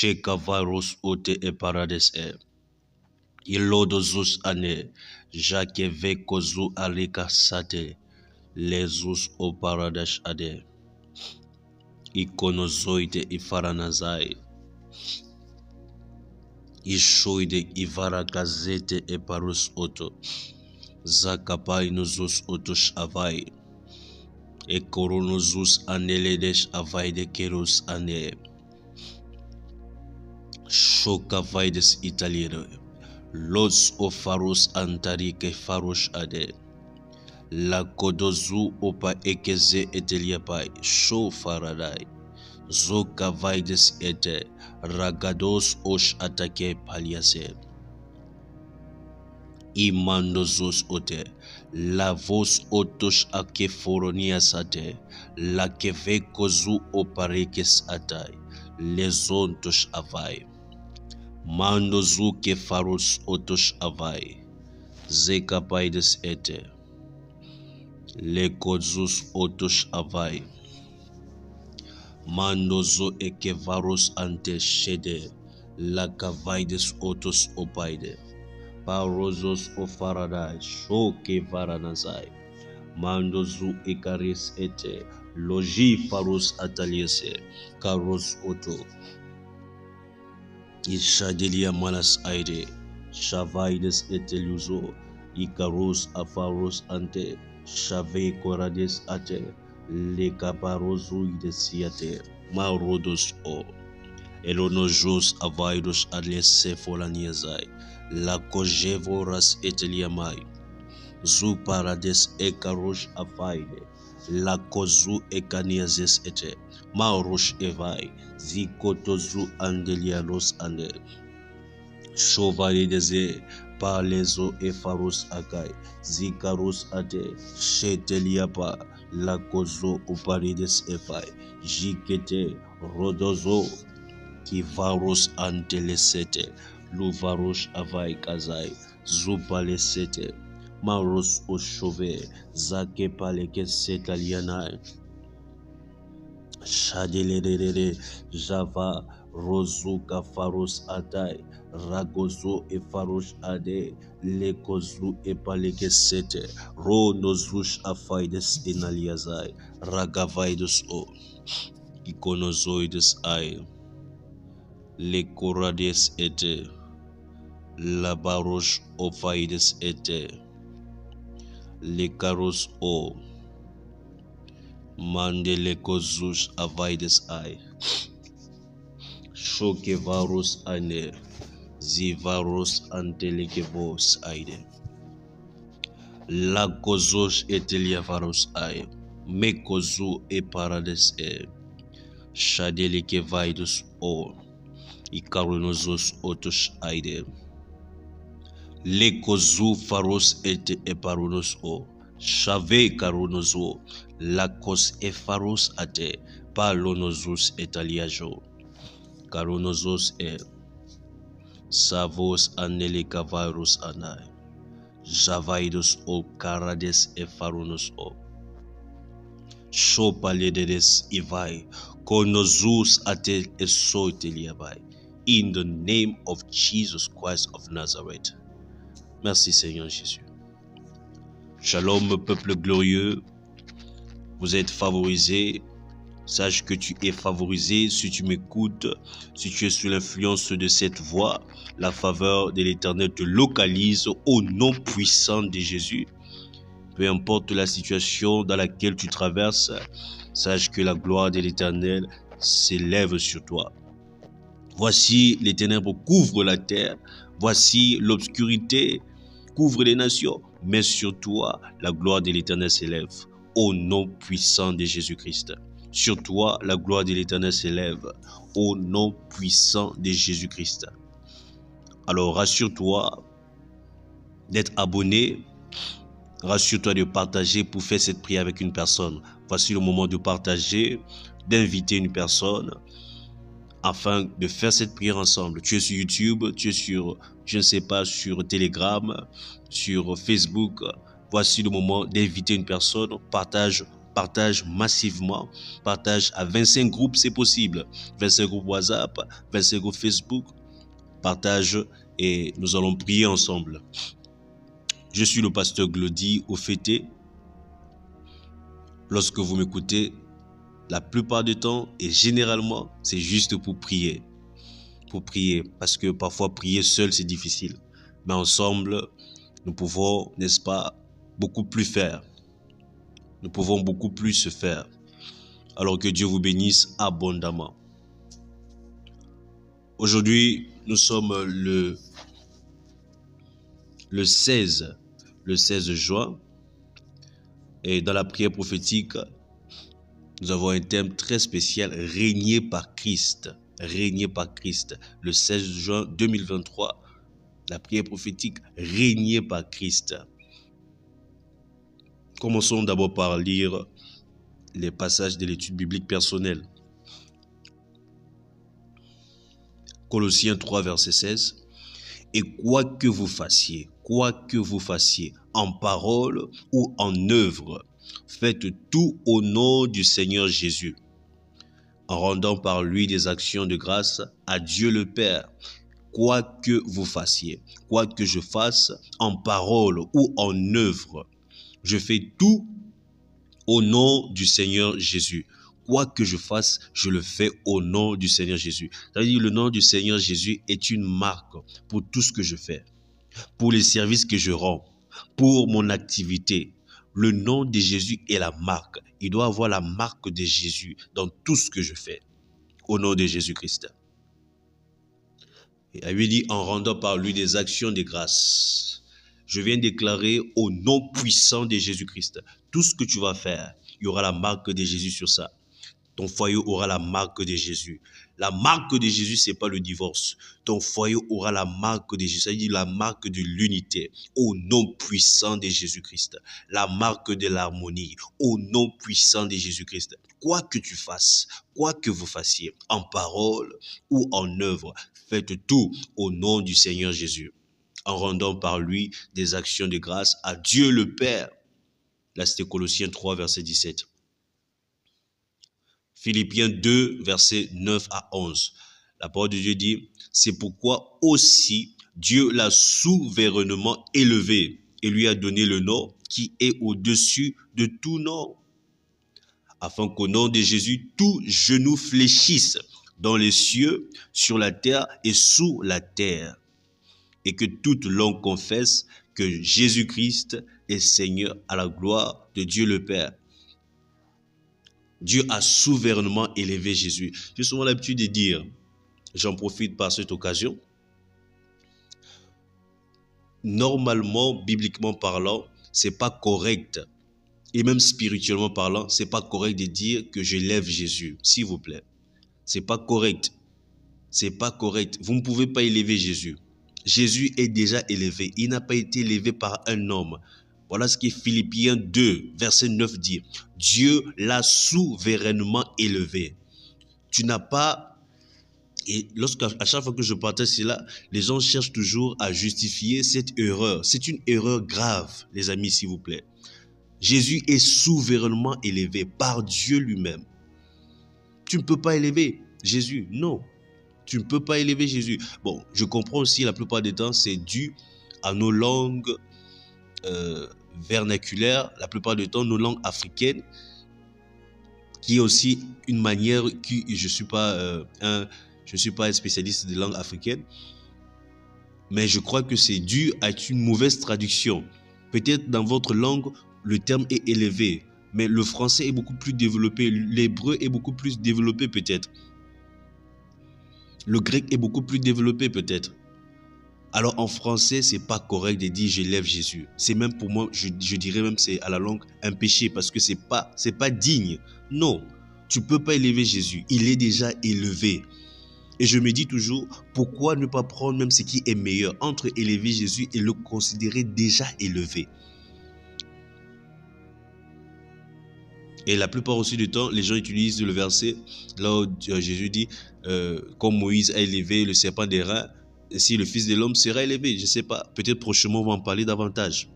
Shekavarus ote e parades e. Ilodozus ane. Jake vekozu alika sate. Lezus o paradash ade. Ikonozoide ifaranazai. Ishoide ivara gazete e parus oto. Zakapai nozus otosh avai. E koronozus aneledesh avai de kerus ane. Shokavaides italiano. Los o farus antarike farush ade. La kodozu opa ekeze eteliapai. Sho faradai. Zokavaides ete. Ragados osh atake paliase. Imandozos ote. La vos otosh ake foronia sate. La kevekozu oparekes atai. Lezontosh avai. Mandozu ke farus otosh avai. Zekapaides ete. Lekozus otosh avai. Mandozo eke varus ante shede. La kavaides otos opaide. Parozos o faradai. Shoke varanazai. Mandozu ekaris ete. Logi farus ataliese. Karos oto. Ishadelia manas aide. Shavaides eteluzo. Ikaros afaros ante. Shave korades ate. Lekaparozu idesiate. Marodos o. Elonojos avaidos adlese folaniazai. La kojevoras eteliamai. Zu parades ekarosh afaide. La kozu ekaniazes ete. Maurosh evai. Zikotozu andelianos ande. Shovalideze. Palezo efaros akai. Zikaros ate. Sheteliapa. La kozo uparides efai. Jikete. Rodozo. Kivaros antelesete. Luvarosh avai kazai. Zupalesete. Maros oshove. Zake paleke setalianai. Shadelere. Java. Rozuka faros atai. Ragozo e farosh ade. Lekozu e paleke sete. Ro nozush afaides enaliazai. Ragavaidos o. Ikonozoides ai. Le corades ete. La baroche ofaides ete. Le caros o. Mandele kozush avaides ai. Shoke varus ane. Zivarus antelekevos aide. La kozush etelia varus ai. Me kozu e parades e. Shadeleke vaidus o. Ikaronozos otosh aide. Lekozu faros ete eparonos o. Shave karonozo. Lakos efaros ate. Palonozus etaliajo. Karonozos e. Savos anele kavarus anai. Javaidos o karades efaronos o. Shopaledes ivai. Konozus ate esoiteliabai. In the name of Jesus Christ of Nazareth. Merci Seigneur Jésus. Shalom peuple glorieux. Vous êtes favorisés. Sache que tu es favorisé si tu m'écoutes, si tu es sous l'influence de cette voix. La faveur de l'Éternel te localise au nom puissant de Jésus. Peu importe la situation dans laquelle tu traverses, sache que la gloire de l'Éternel s'élève sur toi. Voici les ténèbres couvrent la terre, voici l'obscurité couvre les nations, mais sur toi, la gloire de l'Éternel s'élève, au nom puissant de Jésus-Christ. Sur toi, la gloire de l'Éternel s'élève, au nom puissant de Jésus-Christ. Alors rassure-toi d'être abonné, rassure-toi de partager pour faire cette prière avec une personne. Voici le moment de partager, d'inviter une personne, afin de faire cette prière ensemble. Tu es sur YouTube, tu es sur, je ne sais pas, sur Telegram, sur Facebook. Voici le moment d'inviter une personne. Partage partage massivement, partage à 25 groupes, c'est possible. 25 groupes WhatsApp, 25 groupes Facebook, partage et nous allons prier ensemble. Je suis le pasteur Glody Ofete. Lorsque vous m'écoutez, la plupart du temps et généralement, c'est juste pour prier. Pour prier, parce que parfois prier seul c'est difficile. Mais ensemble, nous pouvons, n'est-ce pas, beaucoup plus faire. Nous pouvons beaucoup plus se faire. Alors que Dieu vous bénisse abondamment. Aujourd'hui, nous sommes le 16 juin. Et dans la prière prophétique, nous avons un thème très spécial, régner par Christ. Régner par Christ. Le 16 juin 2023, la prière prophétique, régner par Christ. Commençons d'abord par lire les passages de l'étude biblique personnelle. Colossiens 3, verset 16. Et quoi que vous fassiez, en parole ou en œuvre, faites tout au nom du Seigneur Jésus, en rendant par lui des actions de grâce à Dieu le Père. Quoi que vous fassiez, quoi que je fasse, en parole ou en œuvre, je fais tout au nom du Seigneur Jésus. Quoi que je fasse, je le fais au nom du Seigneur Jésus. C'est-à-dire, le nom du Seigneur Jésus est une marque pour tout ce que je fais, pour les services que je rends, pour mon activité. Le nom de Jésus est la marque. Il doit avoir la marque de Jésus dans tout ce que je fais, au nom de Jésus-Christ. Et il lui dit, en rendant par lui des actions de grâce. Je viens déclarer au nom puissant de Jésus-Christ, tout ce que tu vas faire, il y aura la marque de Jésus sur ça. Ton foyer aura la marque de Jésus. La marque de Jésus, c'est pas le divorce. Ton foyer aura la marque de Jésus, c'est-à-dire la marque de l'unité, au nom puissant de Jésus-Christ. La marque de l'harmonie, au nom puissant de Jésus-Christ. Quoi que tu fasses, quoi que vous fassiez, en parole ou en œuvre, faites tout au nom du Seigneur Jésus, en rendant par lui des actions de grâce à Dieu le Père. Là, c'était Colossiens 3, verset 17. Philippiens 2, versets 9 à 11. La parole de Dieu dit, c'est pourquoi aussi Dieu l'a souverainement élevé et lui a donné le nom qui est au-dessus de tout nom, afin qu'au nom de Jésus, tout genou fléchisse dans les cieux, sur la terre et sous la terre, et que toute langue confesse que Jésus-Christ est Seigneur, à la gloire de Dieu le Père. Dieu a souverainement élevé Jésus. J'ai souvent l'habitude de dire, j'en profite par cette occasion, normalement, bibliquement parlant, c'est pas correct, et même spirituellement parlant, c'est pas correct de dire que j'élève Jésus, s'il vous plaît. C'est pas correct. C'est pas correct. Vous ne pouvez pas élever Jésus. Jésus est déjà élevé. Il n'a pas été élevé par un homme. Voilà ce que Philippiens 2, verset 9 dit. Dieu l'a souverainement élevé. Tu n'as pas... Et à chaque fois que je partage cela, les gens cherchent toujours à justifier cette erreur. C'est une erreur grave, les amis, s'il vous plaît. Jésus est souverainement élevé par Dieu lui-même. Tu ne peux pas élever Jésus, non. Tu ne peux pas élever Jésus. Bon, je comprends aussi la plupart des temps, c'est dû à nos langues vernaculaires, la plupart du temps, nos langues africaines, qui est aussi une manière qui, je suis pas un spécialiste des langues africaines, mais je crois que c'est dû à une mauvaise traduction. Peut-être dans votre langue, le terme est élevé, mais le français est beaucoup plus développé, l'hébreu est beaucoup plus développé peut-être. Le grec est beaucoup plus développé peut-être. Alors en français, c'est pas correct de dire j'élève Jésus. C'est même pour moi, je dirais même c'est à la longue un péché parce que c'est pas digne. Non, tu peux pas élever Jésus. Il est déjà élevé. Et je me dis toujours, pourquoi ne pas prendre même ce qui est meilleur entre élever Jésus et le considérer déjà élevé? Et la plupart aussi du temps, les gens utilisent le verset là où Jésus dit, comme Moïse a élevé le serpent des reins, si le Fils de l'homme sera élevé, je ne sais pas, peut-être prochainement on va en parler davantage.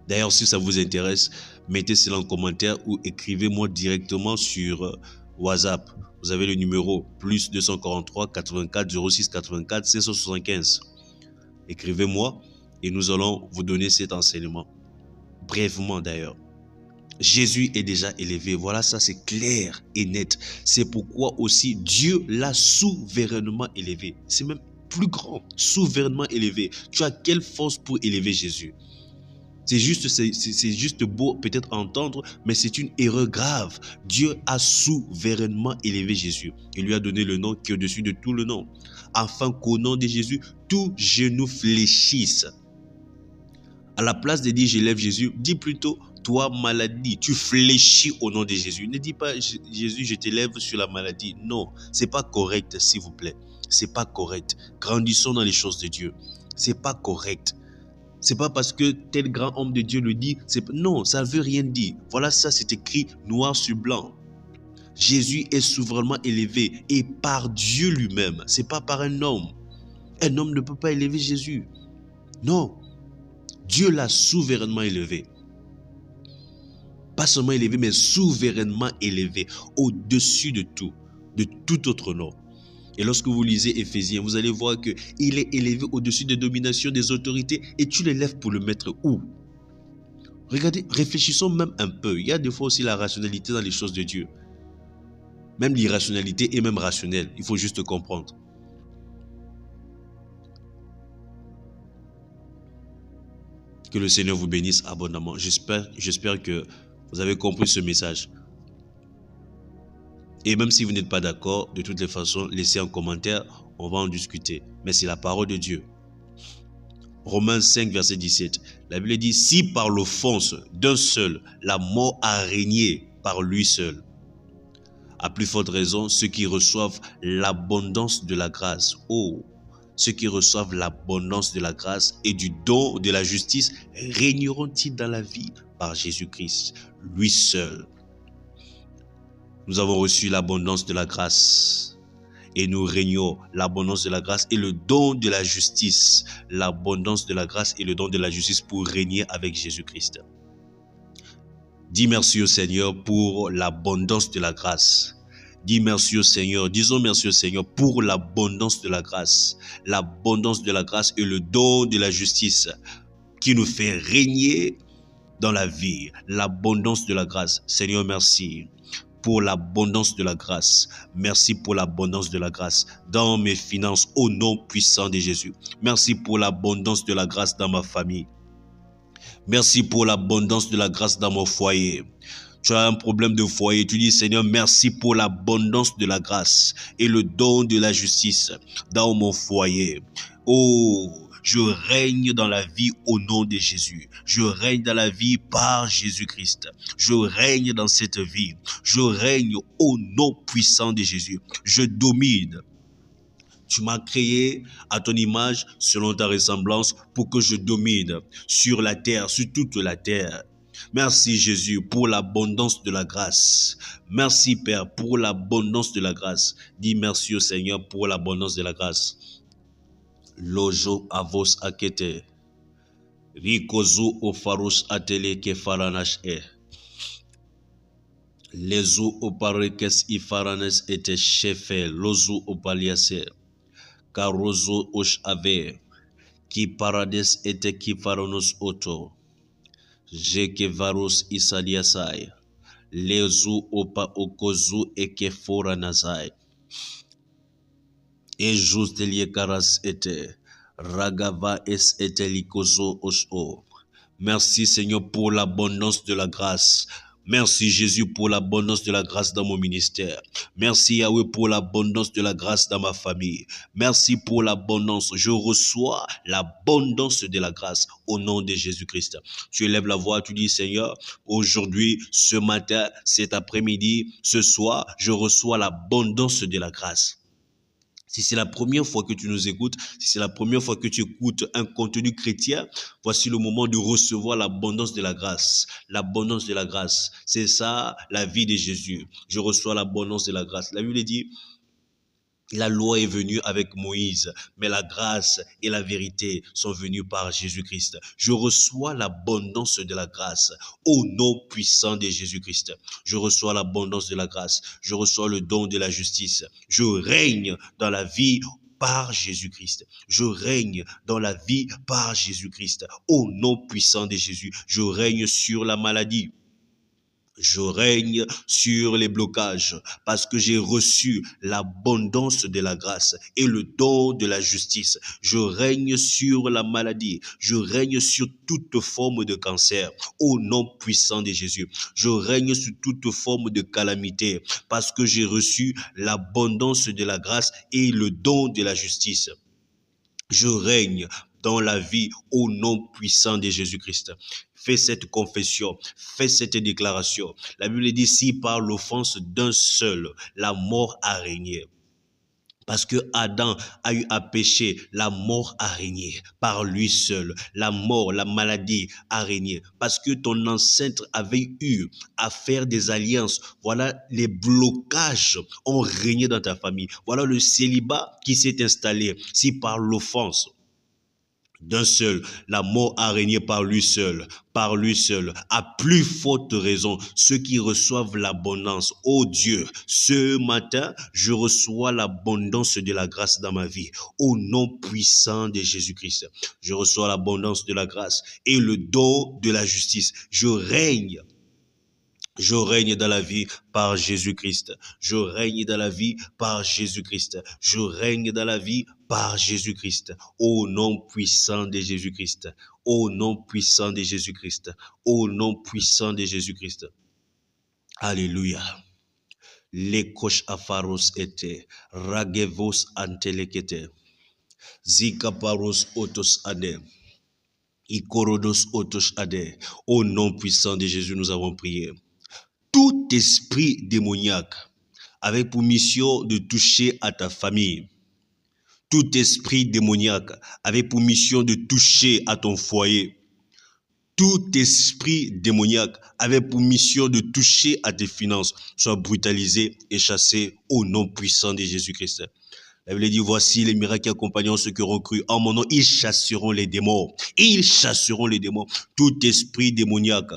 D'ailleurs, si ça vous intéresse, mettez cela en commentaire ou écrivez-moi directement sur WhatsApp. Vous avez le numéro plus 243 84 06 84 575. Écrivez-moi et nous allons vous donner cet enseignement. Brièvement d'ailleurs. Jésus est déjà élevé. Voilà, ça c'est clair et net. C'est pourquoi aussi Dieu l'a souverainement élevé. C'est même plus grand, souverainement élevé. Tu as quelle force pour élever Jésus? C'est juste beau peut-être à entendre, mais c'est une erreur grave. Dieu a souverainement élevé Jésus. Il lui a donné le nom qui est au-dessus de tout le nom. Afin qu'au nom de Jésus, tout genou fléchisse. À la place de dire j'élève Jésus, dis plutôt toi maladie, tu fléchis au nom de Jésus. Ne dis pas Jésus je t'élève sur la maladie. Non, c'est pas correct s'il vous plaît. C'est pas correct. Grandissons dans les choses de Dieu. C'est pas correct. C'est pas parce que tel grand homme de Dieu le dit, non, ça ne veut rien dire. Voilà, ça c'est écrit noir sur blanc. Jésus est souverainement élevé et par Dieu lui-même. C'est pas par un homme. Un homme ne peut pas élever Jésus. Non. Dieu l'a souverainement élevé. Pas seulement élevé, mais souverainement élevé. Au-dessus de tout autre nom. Et lorsque vous lisez Éphésiens, vous allez voir qu'il est élevé au-dessus des dominations, des autorités, et tu l'élèves pour le mettre où? Regardez, réfléchissons même un peu. Il y a des fois aussi la rationalité dans les choses de Dieu. Même l'irrationalité est même rationnelle. Il faut juste comprendre. Que le Seigneur vous bénisse abondamment. J'espère que vous avez compris ce message. Et même si vous n'êtes pas d'accord, de toutes les façons, laissez un commentaire, on va en discuter. Mais c'est la parole de Dieu. Romains 5, verset 17. La Bible dit, si par l'offense d'un seul, la mort a régné par lui seul. À plus forte raison, ceux qui reçoivent l'abondance de la grâce. Oh, ceux qui reçoivent l'abondance de la grâce et du don de la justice régneront-ils dans la vie par Jésus-Christ, lui seul. Nous avons reçu l'abondance de la grâce et nous régnons l'abondance de la grâce et le don de la justice. L'abondance de la grâce et le don de la justice pour régner avec Jésus-Christ. Dis merci au Seigneur pour l'abondance de la grâce. Dis merci au Seigneur, disons merci au Seigneur pour l'abondance de la grâce. L'abondance de la grâce et le don de la justice qui nous fait régner dans la vie. L'abondance de la grâce. Seigneur, merci pour l'abondance de la grâce. Merci pour l'abondance de la grâce dans mes finances au nom puissant de Jésus. Merci pour l'abondance de la grâce dans ma famille. Merci pour l'abondance de la grâce dans mon foyer. Tu as un problème de foyer, tu dis Seigneur, merci pour l'abondance de la grâce et le don de la justice dans mon foyer. Oh, je règne dans la vie au nom de Jésus. Je règne dans la vie par Jésus-Christ. Je règne dans cette vie. Je règne au nom puissant de Jésus. Je domine. Tu m'as créé à ton image, selon ta ressemblance, pour que je domine sur la terre, sur toute la terre. Merci Jésus pour l'abondance de la grâce. Merci Père pour l'abondance de la grâce. Dis merci au Seigneur pour l'abondance de la grâce. Lojo avos akete. Rikozo ofaros atele ke faranash e. Lezo oparekes ifaranes ete chefe. Lozo opaliase. Karozo osh ave. Ki parades ete ki faranos oto. Jeke varos isaliasai. Lezo opa okozu eke fora nazai. Et juste lié caras ete. Ragava es ete likozo oso. Merci Seigneur pour l'abondance de la grâce. Merci Jésus pour l'abondance de la grâce dans mon ministère. Merci Yahweh pour l'abondance de la grâce dans ma famille. Merci pour l'abondance. Je reçois l'abondance de la grâce au nom de Jésus-Christ. Tu élèves la voix, tu dis Seigneur, aujourd'hui, ce matin, cet après-midi, ce soir, je reçois l'abondance de la grâce. Si c'est la première fois que tu nous écoutes, si c'est la première fois que tu écoutes un contenu chrétien, voici le moment de recevoir l'abondance de la grâce. L'abondance de la grâce, c'est ça la vie de Jésus. Je reçois l'abondance de la grâce. La Bible dit, La loi est venue avec Moïse, mais la grâce et la vérité sont venues par Jésus-Christ. Je reçois l'abondance de la grâce au nom puissant de Jésus-Christ. Je reçois l'abondance de la grâce. Je reçois le don de la justice. Je règne dans la vie par Jésus-Christ. Je règne dans la vie par Jésus-Christ. Au nom puissant de Jésus, je règne sur la maladie. Je règne sur les blocages parce que j'ai reçu l'abondance de la grâce et le don de la justice. Je règne sur la maladie. Je règne sur toute forme de cancer au nom puissant de Jésus. Je règne sur toute forme de calamité parce que j'ai reçu l'abondance de la grâce et le don de la justice. Je règne dans la vie au nom puissant de Jésus-Christ. Fais cette confession, fais cette déclaration. La Bible dit, si par l'offense d'un seul, la mort a régné. Parce que Adam a eu à pécher, la mort a régné par lui seul. La mort, la maladie a régné. Parce que ton ancêtre avait eu à faire des alliances. Voilà, les blocages ont régné dans ta famille. Voilà le célibat qui s'est installé. Si par l'offense d'un seul, la mort a régné par lui seul, à plus forte raison, ceux qui reçoivent l'abondance. Oh Dieu, ce matin, je reçois l'abondance de la grâce dans ma vie, au nom puissant de Jésus-Christ. Je reçois l'abondance de la grâce et le don de la justice. Je règne dans la vie par Jésus-Christ. Je règne dans la vie par Jésus-Christ. Je règne dans la vie par Jésus-Christ. Au nom puissant de Jésus-Christ. Au nom puissant de Jésus-Christ. Au nom puissant de Jésus-Christ. Alléluia. Lekosh afaros ete. Ragevos antelekete. Zikaparos otos ade. Ikorodos otos ade. Au nom puissant de Jésus, nous avons prié. Tout esprit démoniaque avec pour mission de toucher à ta famille, tout esprit démoniaque avec pour mission de toucher à ton foyer, tout esprit démoniaque avec pour mission de toucher à tes finances, soit brutalisé et chassé au nom puissant de Jésus-Christ. La Bible dit, voici les miracles qui accompagneront ceux qui auront cru. En mon nom, ils chasseront les démons. Ils chasseront les démons. Tout esprit démoniaque,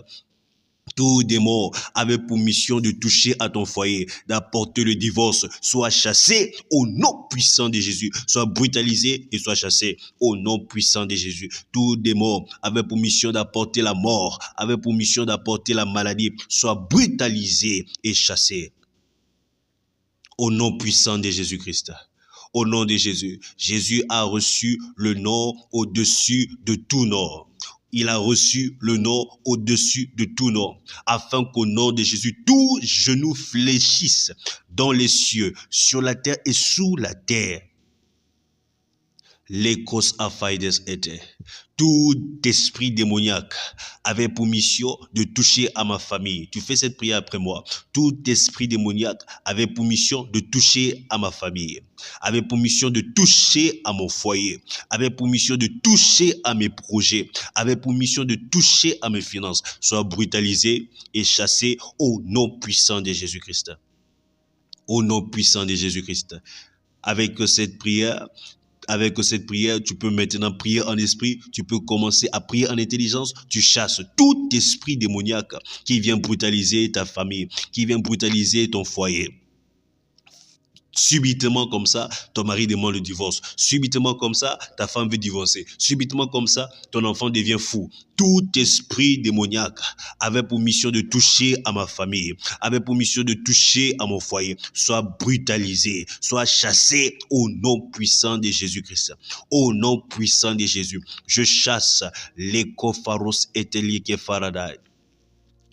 tout démon avec pour mission de toucher à ton foyer, d'apporter le divorce, soit chassé au nom puissant de Jésus, soit brutalisé et soit chassé au nom puissant de Jésus. Tout démon avec pour mission d'apporter la mort, avec pour mission d'apporter la maladie, soit brutalisé et chassé au nom puissant de Jésus-Christ. Au nom de Jésus, Jésus a reçu le nom au-dessus de tout nom. Il a reçu le nom au-dessus de tout nom, afin qu'au nom de Jésus, tout genou fléchisse dans les cieux, sur la terre et sous la terre. L'écos afaides était. Tout esprit démoniaque avait pour mission de toucher à ma famille. Tu fais cette prière après moi. Tout esprit démoniaque avait pour mission de toucher à ma famille, avait pour mission de toucher à mon foyer, avait pour mission de toucher à mes projets, avait pour mission de toucher à mes finances, soit brutalisé et chassé au nom puissant de Jésus-Christ. Au nom puissant de Jésus-Christ. Avec cette prière, tu peux maintenant prier en esprit, tu peux commencer à prier en intelligence, tu chasses tout esprit démoniaque qui vient brutaliser ta famille, qui vient brutaliser ton foyer. Subitement comme ça, ton mari demande le divorce. Subitement comme ça, ta femme veut divorcer. Subitement comme ça, ton enfant devient fou. Tout esprit démoniaque avait pour mission de toucher à ma famille, avait pour mission de toucher à mon foyer, soit brutalisé, soit chassé au nom puissant de Jésus-Christ. Au nom puissant de Jésus, je chasse les kofaros etelike faradai.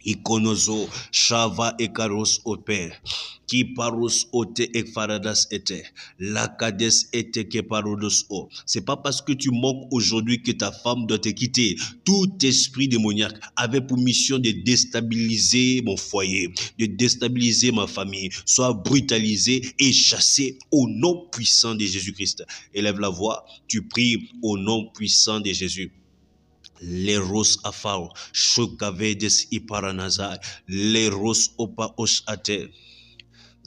Ikonozo, Shava et Karos au Père, qui paros ote et faradas était, lakades était que parodos o. C'est pas parce que tu manques aujourd'hui que ta femme doit te quitter. Tout esprit démoniaque avait pour mission de déstabiliser mon foyer, de déstabiliser ma famille, soit brutalisé et chassé au nom puissant de Jésus-Christ. Élève la voix, tu pries au nom puissant de Jésus. Les roses afar, chokavedes iparanazai, les roses opa os ate,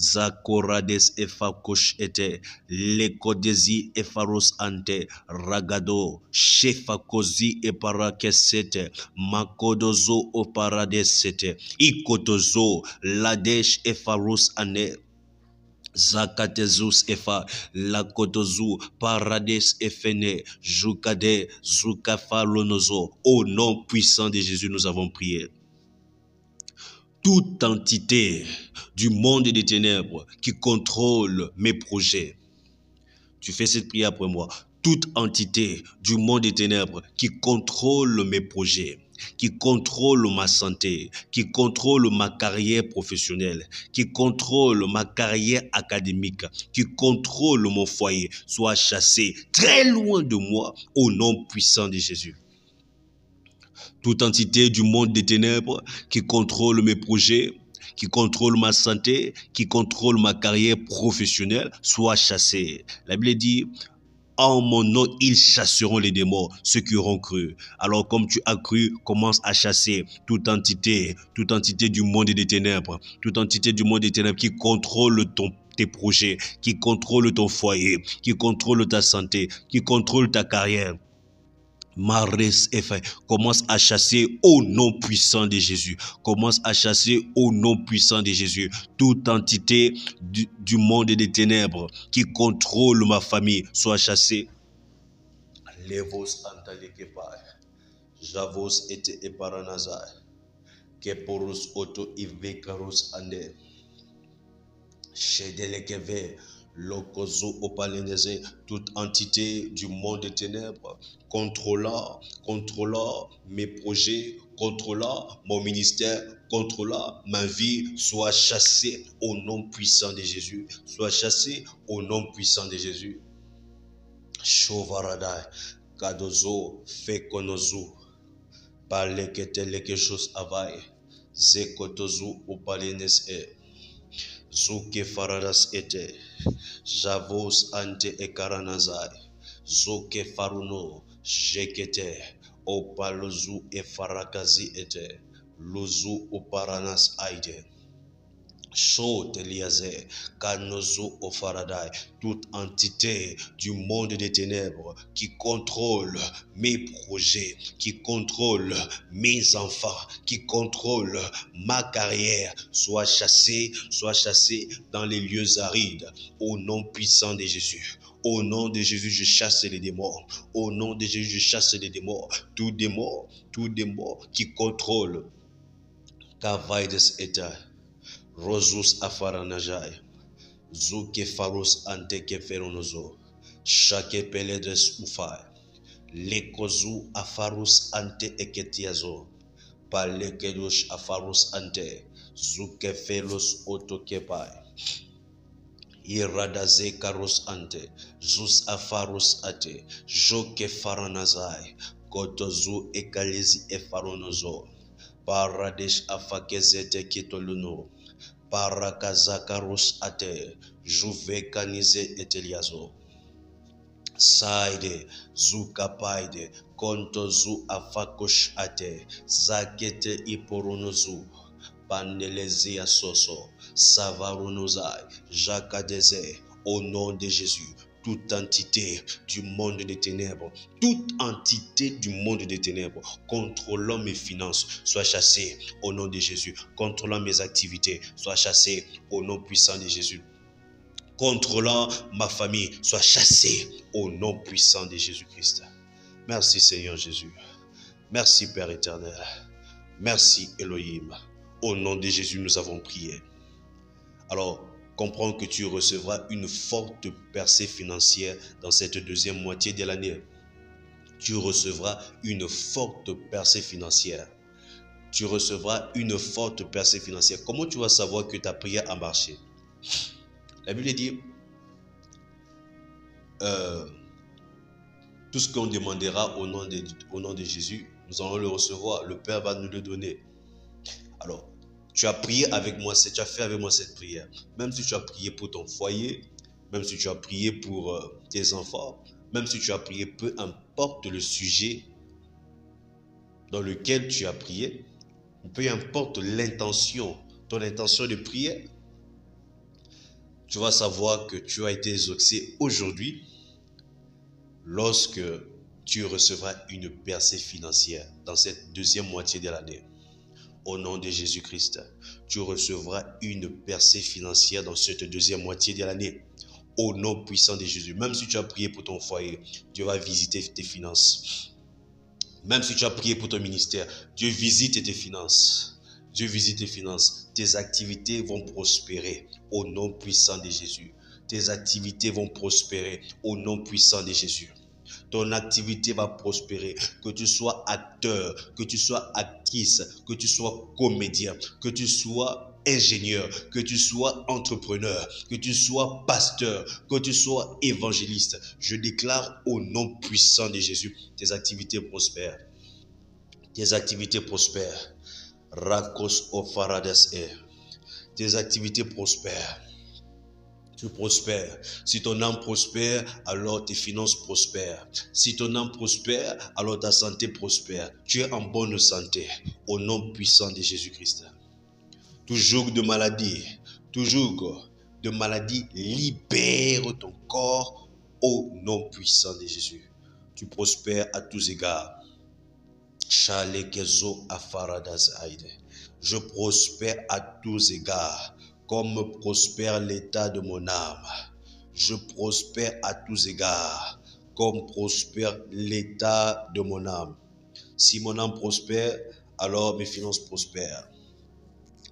Zakorades efakosh ete. Lekodezi efaros ante. Ragado. Shefakozi eparakesete. Makodozo oparadesete. Ikotozo. Ladesh efaros ane. Zakatezus efa lakotozu parades efene jukade zukafa lonozo. Au nom puissant de Jésus, nous avons prié. Toute entité du monde des ténèbres qui contrôle mes projets, tu fais cette prière après moi. Toute entité du monde des ténèbres qui contrôle mes projets, qui contrôle ma santé, qui contrôle ma carrière professionnelle, qui contrôle ma carrière académique, qui contrôle mon foyer, soit chassé très loin de moi au nom puissant de Jésus. Toute entité du monde des ténèbres qui contrôle mes projets, qui contrôle ma santé, qui contrôle ma carrière professionnelle, soit chassée. La Bible dit, en mon nom, ils chasseront les démons, ceux qui auront cru. Alors, comme tu as cru, commence à chasser toute entité du monde des ténèbres, toute entité du monde des ténèbres qui contrôle tes projets, qui contrôle ton foyer, qui contrôle ta santé, qui contrôle ta carrière. Mares effet, commence à chasser au nom puissant de Jésus. Commence à chasser au nom puissant de Jésus. Toute entité du monde des ténèbres qui contrôle ma famille soit chassée. Levos antalikepai. Javos ete eparanazai. Keporus auto ivekarus ande. Shedelekeve. Lokozo opaleneze, toute entité du monde des ténèbres contrôlant mes projets, contrôlant mon ministère, contrôlant ma vie, soit chassé au nom puissant de Jésus. Soit chassé au nom puissant de Jésus. Shovaradai, Kadozo, Fekonozu, Paleketeleke chose avai, Zekotozu opalenes e. Zuke faradas ete, Javos ante ekaranazai, Zoke faruno, Jekete, Opalozu e farakazi ete, Luzu oparanas aide. Chaud Eliazer, Kanozo Ofaradai, toute entité du monde des ténèbres qui contrôle mes projets, qui contrôle mes enfants, qui contrôle ma carrière, soit chassée dans les lieux arides, au nom puissant de Jésus. Au nom de Jésus, je chasse les démons. Au nom de Jésus, je chasse les démons. Tout démon qui contrôle Kavaides Eta. Rosus afaranajai, zuke farus ante keferonozo, shake peledes ufai, lekozu afarus ante eketiazo, palekedush afarus ante, zuke felos otokepai, iradaze karus ante, zus afarus ate, joke faranazai, kotozu ekalezi efaronozo, paradesh afakezete kitoluno, Parakazakarus ate, juvekanize eteliazo. Saide, zukapaide, kontozu afakosh ate, zakete iporonozu, panelezia soso, savarunozai, jakadeze, au nom de Jésus. Toute entité du monde des ténèbres, toute entité du monde des ténèbres contrôlant mes finances, soit chassée au nom de Jésus. Contrôlant mes activités, soit chassée au nom puissant de Jésus. Contrôlant ma famille, soit chassée au nom puissant de Jésus-Christ. Merci Seigneur Jésus. Merci Père éternel. Merci Elohim. Au nom de Jésus, nous avons prié. Alors, comprends que tu recevras une forte percée financière dans cette deuxième moitié de l'année. Tu recevras une forte percée financière. Tu recevras une forte percée financière. Comment tu vas savoir que ta prière a marché? La Bible dit, tout ce qu'on demandera au nom de Jésus, nous allons le recevoir. Le Père va nous le donner. Alors, tu as prié avec moi, tu as fait avec moi cette prière. Même si tu as prié pour ton foyer, même si tu as prié pour tes enfants, même si tu as prié, peu importe le sujet dans lequel tu as prié, peu importe l'intention, ton intention de prière, tu vas savoir que tu as été exaucé aujourd'hui lorsque tu recevras une percée financière dans cette deuxième moitié de l'année. Au nom de Jésus-Christ, tu recevras une percée financière dans cette deuxième moitié de l'année. Au nom puissant de Jésus. Même si tu as prié pour ton foyer, Dieu va visiter tes finances. Même si tu as prié pour ton ministère, Dieu visite tes finances. Dieu visite tes finances. Tes activités vont prospérer au nom puissant de Jésus. Tes activités vont prospérer au nom puissant de Jésus. Ton activité va prospérer, que tu sois acteur, que tu sois actrice, que tu sois comédien, que tu sois ingénieur, que tu sois entrepreneur, que tu sois pasteur, que tu sois évangéliste. Je déclare au nom puissant de Jésus, tes activités prospèrent. Tes activités prospèrent. Rakos ofaradas e. Tes activités prospèrent. Tu prospères. Si ton âme prospère, alors tes finances prospèrent. Si ton âme prospère, alors ta santé prospère. Tu es en bonne santé, au nom puissant de Jésus-Christ. Toujours de maladie, libère ton corps au nom puissant de Jésus. Tu prospères à tous égards. Je prospère à tous égards, comme prospère l'état de mon âme. Je prospère à tous égards, comme prospère l'état de mon âme. Si mon âme prospère, alors mes finances prospèrent.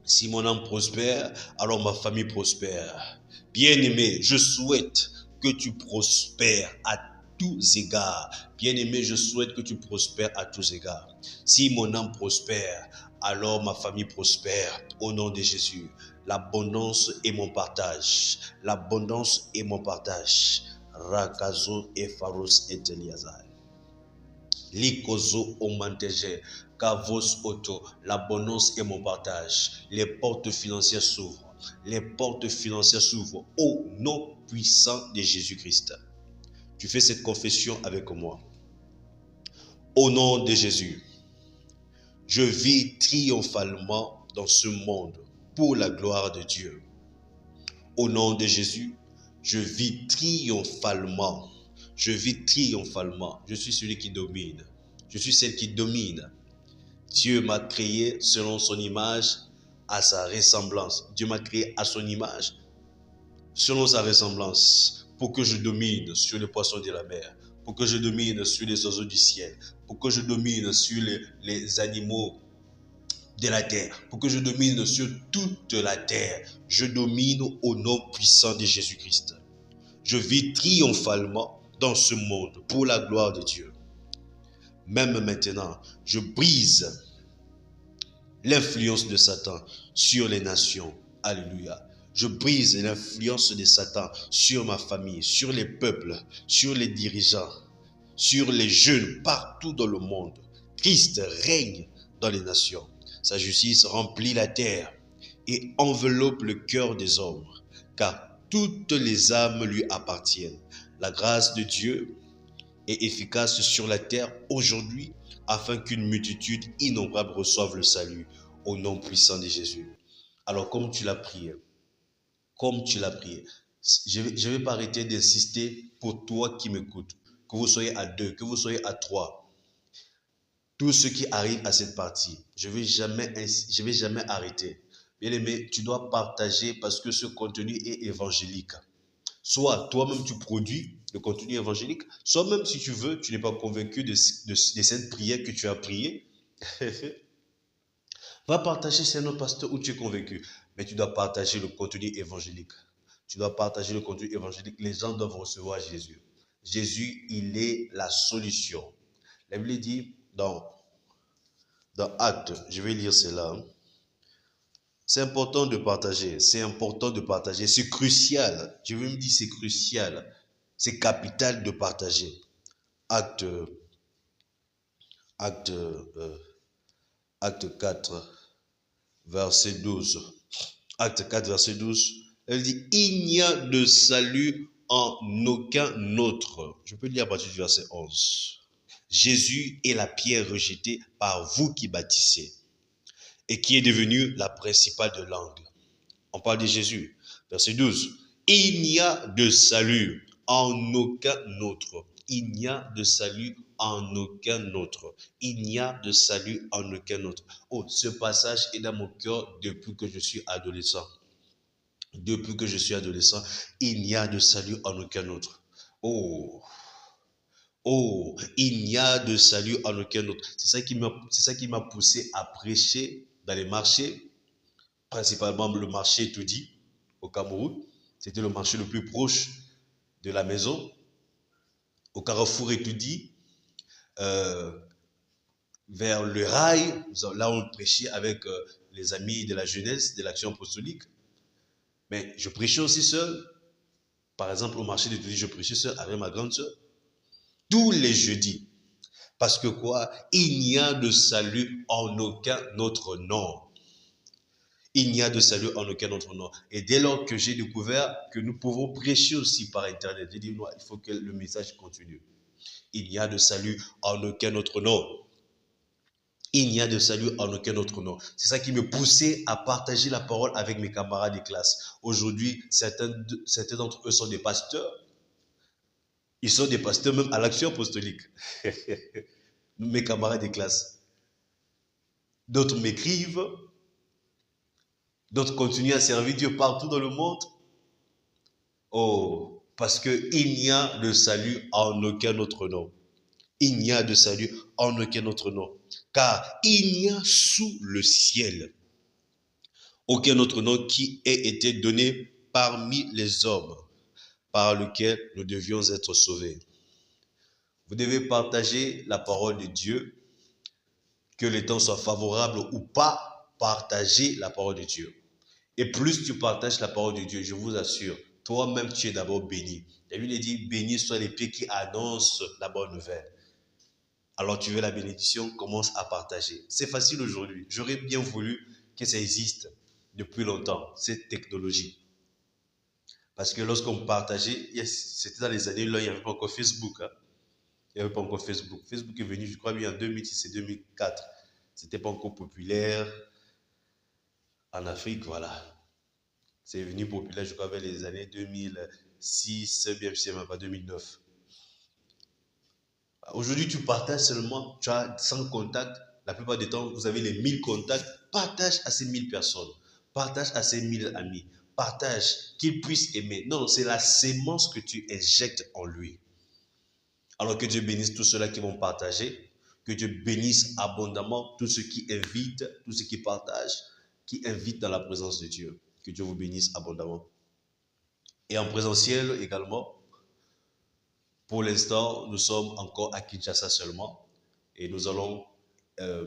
Si mon âme prospère, alors ma famille prospère. Bien-aimé, je souhaite que tu prospères à tous égards. Bien-aimé, je souhaite que tu prospères à tous égards. Si mon âme prospère, alors ma famille prospère. Au nom de Jésus, l'abondance est mon partage. L'abondance est mon partage. Rakazo et Pharos et Eliazar. Likozo omanteje, Kavos Auto, l'abondance est mon partage. Les portes financières s'ouvrent. Les portes financières s'ouvrent au nom puissant de Jésus-Christ. Tu fais cette confession avec moi. Au nom de Jésus, je vis triomphalement dans ce monde pour la gloire de Dieu. Au nom de Jésus, je vis triomphalement. Je vis triomphalement. Je suis celui qui domine. Je suis celle qui domine. Dieu m'a créé selon son image, à sa ressemblance. Dieu m'a créé à son image, selon sa ressemblance, pour que je domine sur les poissons de la mer, pour que je domine sur les oiseaux du ciel, pour que je domine sur les animaux de la terre, pour que je domine sur toute la terre. Je domine au nom puissant de Jésus-Christ. Je vis triomphalement dans ce monde pour la gloire de Dieu. Même maintenant, je brise l'influence de Satan sur les nations. Alléluia. Je brise l'influence de Satan sur ma famille, sur les peuples, sur les dirigeants, sur les jeunes, partout dans le monde. Christ règne dans les nations. Sa justice remplit la terre et enveloppe le cœur des hommes, car toutes les âmes lui appartiennent. La grâce de Dieu est efficace sur la terre aujourd'hui, afin qu'une multitude innombrable reçoive le salut au nom puissant de Jésus. Alors comme tu l'as prié, je vais pas arrêter d'insister pour toi qui m'écoutes, que vous soyez à 2, que vous soyez à 3. Tous ceux qui arrivent à cette partie, je vais jamais arrêter. Bien aimé, tu dois partager parce que ce contenu est évangélique. Soit toi-même tu produis le contenu évangélique, soit même si tu veux, tu n'es pas convaincu de cette prière que tu as priée. Va partager chez notre pasteur où tu es convaincu. Mais tu dois partager le contenu évangélique. Tu dois partager le contenu évangélique. Les gens doivent recevoir Jésus. Jésus, il est la solution. La Bible dit dans Actes, je vais lire cela. C'est important de partager. C'est important de partager. C'est crucial. Je veux me dire c'est crucial. C'est capital de partager. Acte 4, verset 12. Acte 4, verset 12. Elle dit, il n'y a de salut en aucun autre. Je peux lire à partir du verset 11. Jésus est la pierre rejetée par vous qui bâtissez et qui est devenue la principale de l'angle. On parle de Jésus. Verset 12. Il n'y a de salut en aucun autre. Il n'y a de salut en aucun autre. Il n'y a de salut en aucun autre. Oh, ce passage est dans mon cœur depuis que je suis adolescent. Depuis que je suis adolescent, il n'y a de salut en aucun autre. Oh, oh, il n'y a de salut en aucun autre. C'est ça qui m'a poussé à prêcher dans les marchés, principalement le marché Etoudi au Cameroun. C'était le marché le plus proche de la maison. Au Carrefour Etoudi, vers le rail, là on prêchait avec les amis de la jeunesse, de l'action apostolique. Mais je prêchais aussi seul. Par exemple, au marché d'Etoudi, je prêchais seul avec ma grande sœur. Tous les jeudis. Parce que quoi? Il n'y a de salut en aucun autre nom. Il n'y a de salut en aucun autre nom. Et dès lors que j'ai découvert que nous pouvons prêcher aussi par Internet, j'ai dit, non, il faut que le message continue. Il n'y a de salut en aucun autre nom. Il n'y a de salut en aucun autre nom. C'est ça qui me poussait à partager la parole avec mes camarades de classe. Aujourd'hui, certains d'entre eux sont des pasteurs. Ils sont des pasteurs même à l'action apostolique. Mes camarades de classe. D'autres m'écrivent. D'autres continuent à servir Dieu partout dans le monde. Oh, parce qu'il n'y a de salut en aucun autre nom. Il n'y a de salut en aucun autre nom. Car il n'y a sous le ciel aucun autre nom qui ait été donné parmi les hommes par lequel nous devions être sauvés. Vous devez partager la parole de Dieu, que les temps soient favorables ou pas, partager la parole de Dieu. Et plus tu partages la parole de Dieu, je vous assure, toi-même tu es d'abord béni. La Bible dit, bénis soient les pieds qui annoncent la bonne nouvelle. Alors tu veux la bénédiction, commence à partager. C'est facile aujourd'hui. J'aurais bien voulu que ça existe depuis longtemps, cette technologie. Parce que lorsqu'on partageait, c'était dans les années là, il n'y avait pas encore Facebook. Hein. Il n'y avait pas encore Facebook. Facebook est venu, je crois, bien en 2006 et 2004. C'était pas encore populaire en Afrique, voilà. C'est venu populaire, je crois, vers les années 2006, bien, je ne sais même pas, 2009. Aujourd'hui, tu partages seulement, tu as 100 contacts. La plupart du temps, vous avez les 1000 contacts. Partage à ces 1000 personnes. Partage à ces 1000 amis. Partage, qu'ils puissent aimer. Non, c'est la sémence que tu injectes en lui. Alors que Dieu bénisse tous ceux-là qui vont partager. Que Dieu bénisse abondamment tous ceux qui invitent, tous ceux qui partagent, qui invitent dans la présence de Dieu. Que Dieu vous bénisse abondamment. Et en présentiel également, pour l'instant, nous sommes encore à Kinshasa seulement et nous allons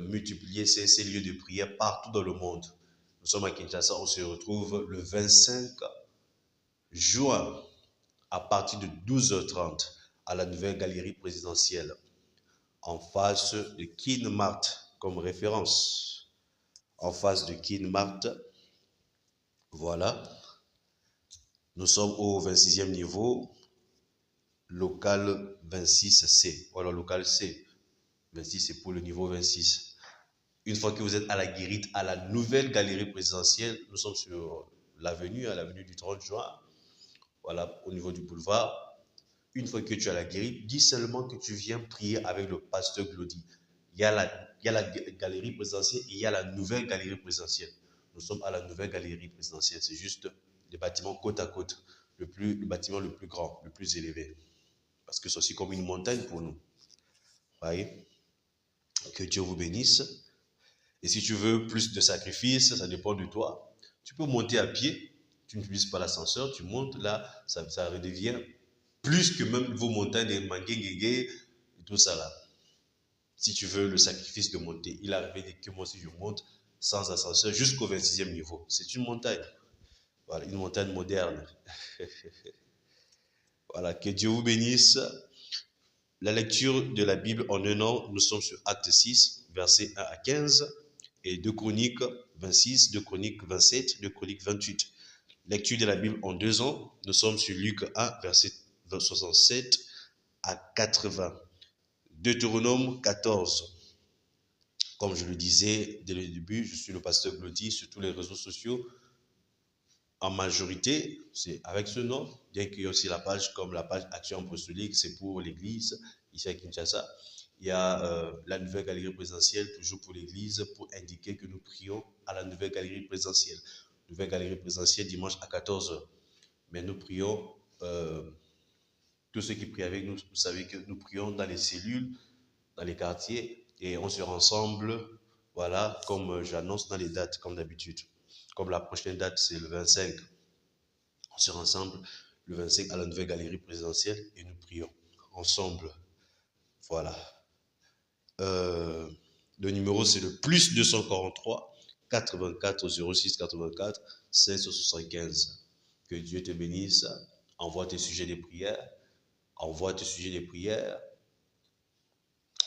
multiplier ces lieux de prière partout dans le monde. Nous sommes à Kinshasa, on se retrouve le 25 juin à partir de 12h30 à la nouvelle galerie présidentielle en face de Kinmart comme référence. En face de Kinmart, voilà. Nous sommes au 26e niveau. Local 26C. Voilà, local C. 26, c'est pour le niveau 26. Une fois que vous êtes à la guérite, à la nouvelle galerie présidentielle, nous sommes sur l'avenue, à l'avenue du 30 juin. Voilà, au niveau du boulevard. Une fois que tu es à la guérite, dis seulement que tu viens prier avec le pasteur Glody. Il y a la galerie présidentielle et il y a la nouvelle galerie présidentielle. Nous sommes à la nouvelle galerie présidentielle. C'est juste les bâtiments côte à côte. Le bâtiment le plus grand, le plus élevé. Parce que c'est aussi comme une montagne pour nous. Voyez? Que Dieu vous bénisse. Et si tu veux plus de sacrifices, ça dépend de toi. Tu peux monter à pied. Tu n'utilises pas l'ascenseur. Tu montes là. Ça redevient plus que même vos montagnes de Manguéguégué et tout ça là. Si tu veux le sacrifice de monter. Il arrive que moi aussi je monte sans ascenseur jusqu'au 26e niveau. C'est une montagne. Voilà, une montagne moderne. Voilà, que Dieu vous bénisse. La lecture de la Bible en un an, nous sommes sur Acte 6, versets 1 à 15, et 2 Chroniques 26, 2 Chroniques 27, 2 Chroniques 28. Lecture de la Bible en 2 ans, nous sommes sur Luc 1, verset 67 à 80. Deutéronome 14. Comme je le disais dès le début, je suis le pasteur Glody sur tous les réseaux sociaux. en majorité, c'est avec ce nom, bien qu'il y ait aussi la page comme la page Action Apostolique, c'est pour l'Église, ici à Kinshasa. Il y a la nouvelle galerie présidentielle, toujours pour l'Église, pour indiquer que nous prions à la nouvelle galerie présidentielle. Nouvelle galerie présidentielle dimanche à 14 h. Mais nous prions, tous ceux qui prient avec nous, vous savez que nous prions dans les cellules, dans les quartiers, et on se rassemble, voilà, comme j'annonce dans les dates, comme d'habitude. Comme la prochaine date, c'est le 25. On se rassemble le 25 à la nouvelle galerie présidentielle et nous prions ensemble. Voilà. Le numéro, c'est le plus 243 84 06 84 575. Que Dieu te bénisse. Envoie tes sujets de prière. Envoie tes sujets de prière.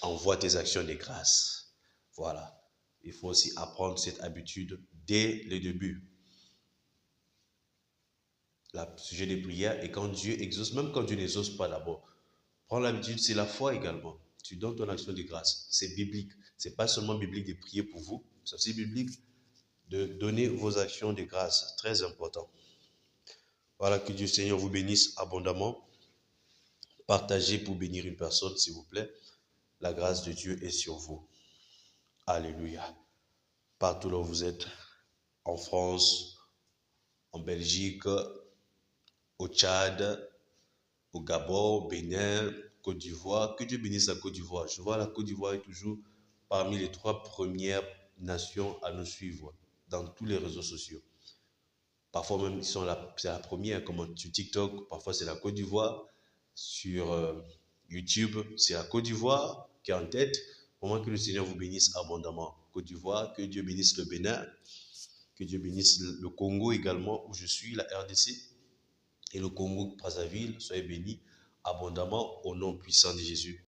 Envoie tes actions de grâce. Voilà. Il faut aussi apprendre cette habitude dès le début. Le sujet de prière, et quand Dieu exauce, même quand Dieu n'exauce pas d'abord, prends l'habitude, c'est la foi également. Tu donnes ton action de grâce. C'est biblique. C'est pas seulement biblique de prier pour vous, c'est aussi biblique de donner vos actions de grâce. Très important. Voilà, que Dieu Seigneur vous bénisse abondamment. Partagez pour bénir une personne, s'il vous plaît. La grâce de Dieu est sur vous. Alléluia. Partout là où vous êtes, en France, en Belgique, au Tchad, au Gabon, au Bénin, Côte d'Ivoire. Que Dieu bénisse la Côte d'Ivoire. Je vois la Côte d'Ivoire est toujours parmi les 3 premières nations à nous suivre dans tous les réseaux sociaux. Parfois même, c'est la première, comme sur TikTok, parfois c'est la Côte d'Ivoire. Sur YouTube, c'est la Côte d'Ivoire qui est en tête. Vraiment que le Seigneur vous bénisse abondamment. Côte d'Ivoire, que Dieu bénisse le Bénin, que Dieu bénisse le Congo également, où je suis, la RDC, et le Congo, Brazzaville. Soyez bénis abondamment au nom puissant de Jésus.